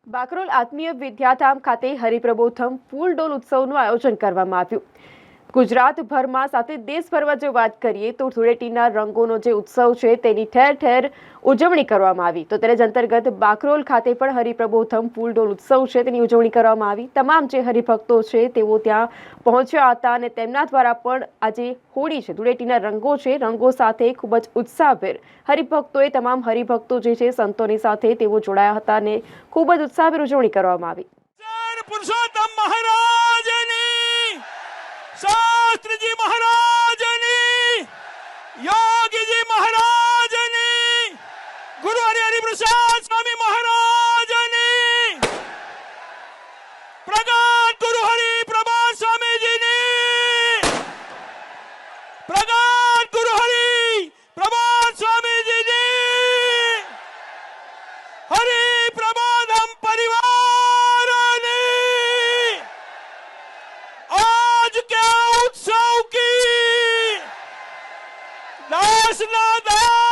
બાકરોલ આત્મીય વિદ્યાધામ ખાતે હરિપ્રબોધમ ફૂલ ડોલ ઉત્સવનું આયોજન કરવામાં આવ્યું। ગુજરાતભરમાં સાથે દેશભરમાં જો વાત કરીએ તો ધૂળેટીના રંગોનો જે ઉત્સવ છે તેની ઠેર ઠેર ઉજવણી કરવામાં આવી। તો તેને જ અંતર્ગત બાકરોલ ખાતે પણ હરિપ્રબોધમ ફૂલ ડોલ ઉત્સવ છે તેની ઉજવણી કરવામાં આવી। તમામ જે હરિભક્તો છે તેઓ ત્યાં પહોંચ્યા હતા અને તેમના દ્વારા પણ આજે હોળી છે, ધૂળેટીના રંગો છે, રંગો સાથે ખૂબ જ ઉત્સાહભેર હરિભક્તોએ તમામ હરિભક્તો જે છે સંતોની સાથે તેઓ જોડાયા હતા અને ખૂબ જ ઉત્સાહભેર ઉજવણી કરવામાં આવી। પુરુષોત્તમ મહારાજની, શાસ્ત્રીજી મહારાજની, યોગીજી મહારાજની, ગુરુ હરિપ્રસાદ સ્વામી મહારાજની, પ્રગટ ગુરુ હરિપ્રસાદ સ્વામીજીની, પ્રગટ ગુરુ હરિપ્રસાદ સ્વામીજીની, હરિપ્રબોધમ परिवार आज के उत्सव की दास ना दास